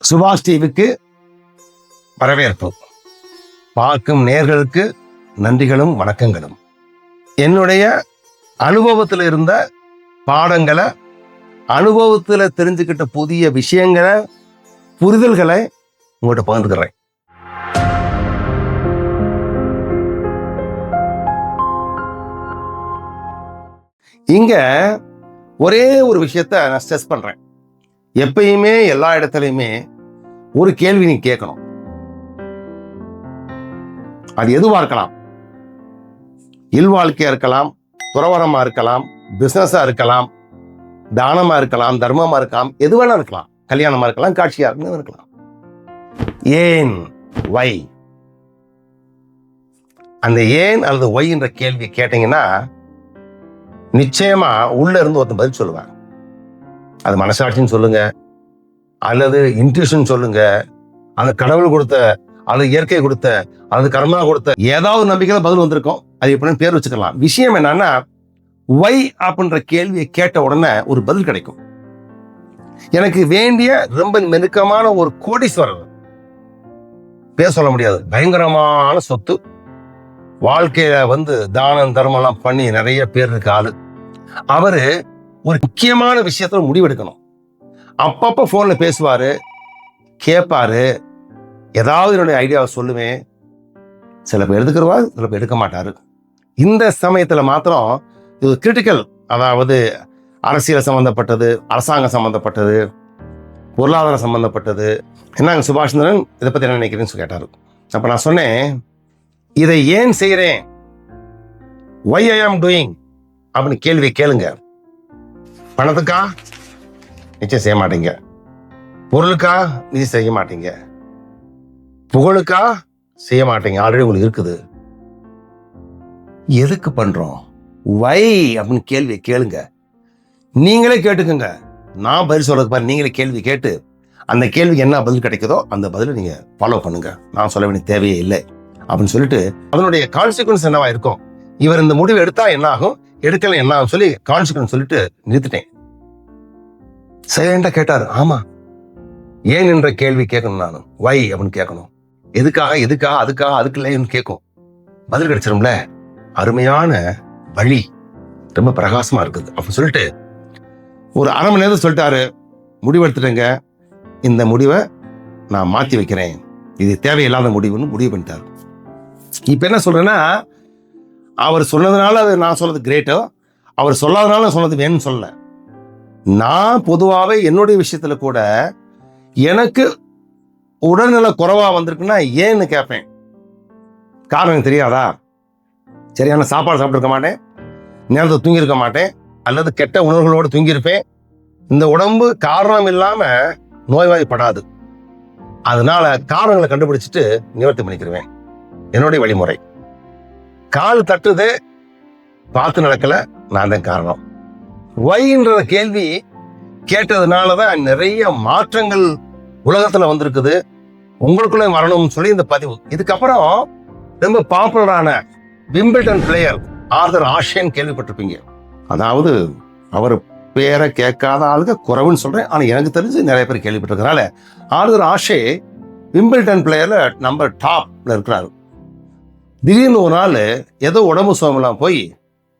சுபாஷ் டிவிக்கு வரவேற்பு. பார்க்கும் நேயர்களுக்கு நன்றிகளும் வணக்கங்களும். என்னுடைய அனுபவத்தில் இருந்த பாடங்களை, அனுபவத்தில் தெரிஞ்சுக்கிட்ட புதிய விஷயங்களை, புரிதல்களை உங்கள்கிட்ட பகிர்ந்துக்கிறேன். இங்க ஒரே ஒரு விஷயத்த நான் ஸ்ட்ரெஸ் பண்றேன். எப்பயுமே எல்லா இடத்துலையுமே ஒரு கேள்வி நீ கேட்கணும். அது எதுவா இருக்கலாம். இல்வாழ்க்கையா இருக்கலாம், துறவரமா இருக்கலாம், பிசினஸா இருக்கலாம், தானமா இருக்கலாம், தர்மமா இருக்கலாம், எது வேணா இருக்கலாம், கல்யாணமா இருக்கலாம், காட்சியா இருக்கலாம். ஏன், வை, அந்த ஏன் அல்லது ஒய் என்ற கேள்வி கேட்டீங்கன்னா நிச்சயமா உள்ள இருந்து ஒருத்தன் பதில் சொல்லுவாங்க. அது மனசாட்சின்னு சொல்லுங்க, அல்லது இன்ட்யூஷன் சொல்லுங்க, அந்த கடவுள் கொடுத்த, அல்லது இயற்கை கொடுத்த, அல்லது கர்மா கொடுத்த ஏதாவது நம்பிக்கையில பதில் வந்திருக்கும். அது எப்படின்னு பேர் வச்சுக்கலாம். விஷயம் என்னன்னா, வை அப்படின்ற கேள்வியை கேட்ட உடனே ஒரு பதில் கிடைக்கும். எனக்கு வேண்டிய ரொம்ப நெருக்கமான ஒரு கோடீஸ்வரர், பேர் சொல்ல முடியாது, பயங்கரமான சொத்து, வாழ்க்கையில தானம் தர்மம் எல்லாம் பண்ணி நிறைய பேர் இருக்க ஆளு. அவரு ஒரு முக்கியமான விஷயத்துல முடிவெடுக்கணும். அப்பப்ப போன்ல பேசுவாரு, கேட்பாரு, ஏதாவது என்னுடைய ஐடியாவை சொல்லுவேன். சில பேர் எடுத்துக்கிறவா, சில பேர் எடுக்க மாட்டாரு. இந்த சமயத்துல மாத்திரம் இது கிரிட்டிக்கல், அதாவது அரசியல் சம்பந்தப்பட்டது, அரசாங்கம் சம்பந்தப்பட்டது, பொருளாதாரம் சம்பந்தப்பட்டது. என்னங்க சுபாஷ்சந்திரன், இதை பத்தி என்ன நினைக்கிறேன்னு கேட்டாரு. அப்ப நான் சொன்னேன், இதை ஏன் செய்யறேன், why I am doing அப்படின்னு கேள்வி கேளுங்க. பணத்துக்கா நிச்சயம் செய்ய மாட்டீங்க, பொருளுக்கா நிச்சயம் செய்ய மாட்டீங்க, புகழுக்கா செய்ய மாட்டீங்க, ஆல்ரெடி உங்களுக்கு இருக்குது. எதுக்கு பண்றோம், வை அப்படின்னு கேள்வி கேளுங்க. நீங்களே கேட்டுக்குங்க, நான் பதில் சொல்றது பாரு. நீங்களே கேள்வி கேட்டு அந்த கேள்விக்கு என்ன பதில் கிடைக்குதோ அந்த பதிலை நீங்க ஃபாலோ பண்ணுங்க. நான் சொல்ல வேண்டிய தேவையே இல்லை அப்படின்னு சொல்லிட்டு அதனுடைய கான்சிக்வன்ஸ் என்னவா இருக்கும், இவர் இந்த முடிவு எடுத்தா என்ன ஆகும், எடுக்கல என்ன ஆகும் சொல்லி கான்சிக்வன்ஸ் சொல்லிட்டு நிறுத்திட்டேன். சைலண்டா கேட்டாரு. ஆமா, ஏன் என்ற கேள்வி கேட்கணும், நான் வை அப்படின்னு கேட்கணும். எதுக்காக, எதுக்காக, அதுக்காக, அதுக்கு இல்லைன்னு கேட்கும். பதில் கிடைச்சிரும்ல. அருமையான வழி, ரொம்ப பிரகாசமா இருக்குது அப்படின்னு சொல்லிட்டு ஒரு அரை மணி நேரம் சொல்லிட்டாரு. முடிவெடுத்துட்டேங்க, இந்த முடிவை நான் மாத்தி வைக்கிறேன், இது தேவையில்லாத முடிவுன்னு முடிவு பண்ணிட்டாரு. இப்ப என்ன சொல்றேன்னா, அவர் சொன்னதுனால அது நான் சொல்றது கிரேட்டோ, அவர் சொல்லாதனால சொன்னது வேணும்னு சொல்லல. நான் பொதுவாகவே என்னுடைய விஷயத்துல கூட எனக்கு உடல்நல குறைவா வந்திருக்குன்னா ஏன்னு கேட்பேன். காரணம் தெரியாதா, சரியான சாப்பாடு சாப்பிட்டு மாட்டேன், நேரத்தை தூங்கியிருக்க மாட்டேன், அல்லது கெட்ட உணர்வுகளோடு தூங்கியிருப்பேன். இந்த உடம்பு காரணம் இல்லாம நோய்வாய்ப்படாது. அதனால காரணங்களை கண்டுபிடிச்சிட்டு நிவர்த்தி பண்ணிக்கிருவேன். என்னுடைய வழிமுறை. கால் தட்டுது, பார்த்து நடக்கல, நான் தான் காரணம். வைன்ற கேள்வி கேட்டதுனாலதான் நிறைய மாற்றங்கள் உலகத்துல வந்திருக்குது. உங்களுக்குள்ள வரணும்னு சொல்லி இந்த பதிவு. இதுக்கப்புறம் ரொம்ப பாப்புலரான விம்பிள்டன் பிளேயர் ஆர்தர் ஆஷேன்னு கேள்விப்பட்டிருப்பீங்க. அதாவது அவர் பேரை கேட்காத ஆளுங்க குறைவுன்னு சொல்றேன், ஆனா எனக்கு தெரிஞ்சு நிறைய பேர் கேள்விப்பட்டிருக்கனால ஆர்தர் ஆஷே விம்பிள்டன் பிளேயர்ல நம்பர் டாப்ல இருக்கிறாரு. திடீர்னு ஒரு நாள் ஏதோ உடம்பு சுகமெல்லாம் போய்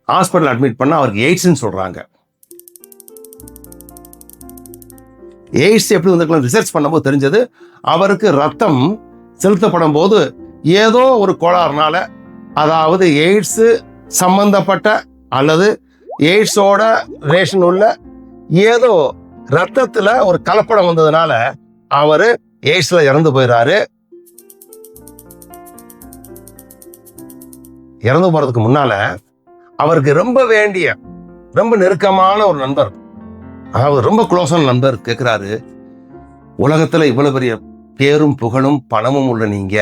ஹாஸ்பிட்டல் அட்மிட் பண்ண அவருக்கு எய்ட்ஸ்ன்னு சொல்றாங்க. எய்ட்ஸ் எப்படி வந்திருக்கலாம் ரிசர்ச் பண்ணும்போது தெரிஞ்சது, அவருக்கு ரத்தம் செலுத்தப்படும் போது ஏதோ ஒரு கோளாறுனால, அதாவது எய்ட்ஸ் சம்பந்தப்பட்ட அல்லது எய்ட்ஸோட ரிலேஷன் உள்ள ஏதோ ரத்தத்துல ஒரு கலப்படம் வந்ததுனால அவரு எய்ட்ஸ்ல இறந்து போயிறாரு. இறந்து போறதுக்கு முன்னால அவருக்கு ரொம்ப வேண்டிய, ரொம்ப நெருக்கமான ஒரு நண்பர், அதாவது ரொம்ப க்ளோஸான நண்பர் கேட்கிறாரு, உலகத்துல இவ்வளவு பெரிய பேரும் புகழும் பணமும் உள்ள நீங்க,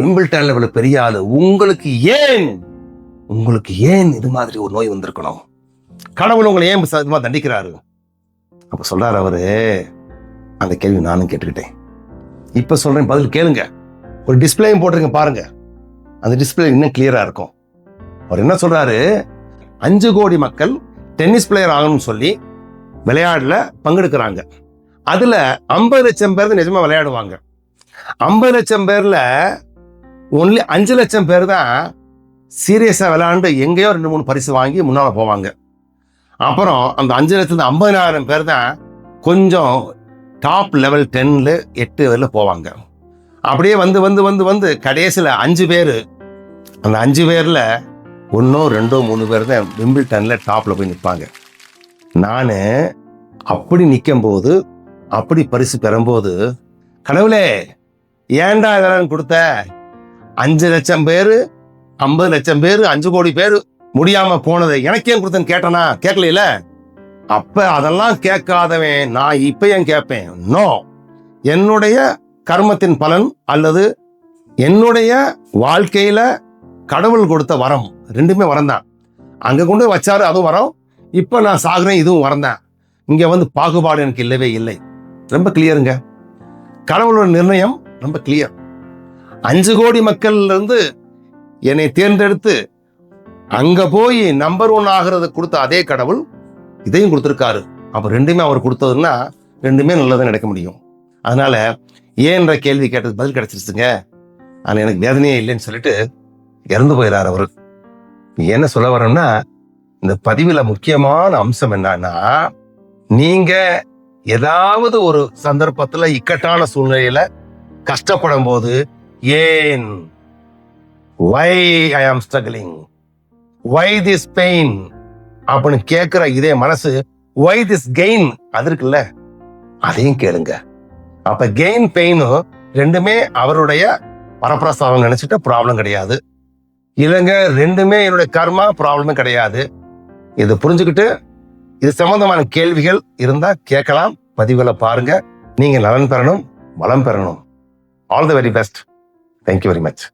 விம்பிள்டன்ல இவ்வளவு பெரிய ஆளு, உங்களுக்கு ஏன் இது மாதிரி ஒரு நோய் வந்திருக்கணும், கடவுள் உங்களை ஏன் இது மாதிரி தண்டிக்கிறாரு? அப்ப சொல்றாரு அவரு, அந்த கேள்வி நானும் கேட்டுக்கிட்டேன், இப்ப சொல்றேன், பதில் கேளுங்க. ஒரு டிஸ்பிளேயும் போட்டிருங்க பாருங்க, அந்த டிஸ்பிளே இன்னும் கிளியரா இருக்கும். அவர் என்ன சொல்றாரு, 5 கோடி மக்கள் டென்னிஸ் பிளேயர் ஆகணும்னு சொல்லி விளையாட்டுல பங்கெடுக்கிறாங்க. அதுல 50 லட்சம் பேர் தான் நிஜமா விளையாடுவாங்க. 50 லட்சம் பேர்ல ஒன்லி 5 லட்சம் பேர் தான் சீரியஸா விளையாண்டு எங்கேயோ 2-3 பரிசு வாங்கி முன்னால போவாங்க. அப்புறம் அந்த 5 லட்சத்துல 50,000 பேர் தான் கொஞ்சம் டாப் லெவல் 10ல 8 வரையில போவாங்க. அப்படியே வந்து வந்து வந்து வந்து கடைசியில் 5 பேர், அந்த 5 பேர்ல 1, 2, 3 பேர் தான் விம்பிள்டன்ல டாப்ல போய் நிற்பாங்க. நான் அப்படி நிற்கும் போது, அப்படி பரிசு பெறும்போது, கடவுளே ஏன்டா இதெல்லாம் கொடுத்த? 5 லட்சம் பேர், 50 லட்சம் பேர், 5 கோடி பேர் முடியாம போனதை எனக்கு ஏன் கொடுத்தேன்னு கேட்டனா? கேட்கல. அப்ப அதெல்லாம் கேட்காதவன் நான் இப்ப ஏன் கேட்பேன்? நோ, என்னுடைய கர்மத்தின் பலன் அல்லது என்னுடைய வாழ்க்கையில கடவுள் கொடுத்த வரம், ரெண்டுமே வரம் தான். அங்க கொண்டு வச்சாரு, அதுவும் வரம். இப்ப நான் சாகுறேன், இதுவும் வரம் தான். இங்க வந்து பாகுபாடு எனக்கு இல்லவே இல்லை. ரொம்ப கிளியருங்க. கடவுளோட நிர்ணயம் ரொம்ப கிளியர். 5 கோடி மக்கள்ல இருந்து என்னை தேர்ந்தெடுத்து அங்க போய் நம்பர் 1 ஆகிறது கொடுத்த அதே கடவுள் இதையும் கொடுத்திருக்காரு. அப்ப ரெண்டுமே அவர் கொடுத்ததுன்னா ரெண்டுமே நல்லதான் நடக்க முடியும். அதனால ஏன்ற கேள்வி கேட்டது பதில் கிடைச்சிருச்சுங்க. ஆனா எனக்கு வேதனையே இல்லைன்னு சொல்லிட்டு இறந்து போயிடாரு அவரு. என்ன சொல்ல வரோம்னா, இந்த பதிவுல முக்கியமான அம்சம் என்னன்னா, நீங்க ஏதாவது ஒரு சந்தர்ப்பத்துல இக்கட்டான சூழ்நிலையில கஷ்டப்படும் போது ஏன், why I am struggling, why this pain அப்படின்னு கேட்கிற இதே மனசு why this gain அது இருக்குல்ல, அதையும் கேளுங்க. அப்ப கெயின் பெயினும் ரெண்டுமே அவருடைய வரப்பிரசாதம் நினைச்சிட்ட ப்ராப்ளம் கிடையாது. இல்லைங்க, ரெண்டுமே என்னுடைய கர்மா, ப்ராப்ளமே கிடையாது. இதை புரிஞ்சுக்கிட்டு இது சம்பந்தமான கேள்விகள் இருந்தா கேட்கலாம். பதிவுகளை பாருங்க. நீங்க நலன் பெறணும், வளம் பெறணும். All the very best. Thank you very much.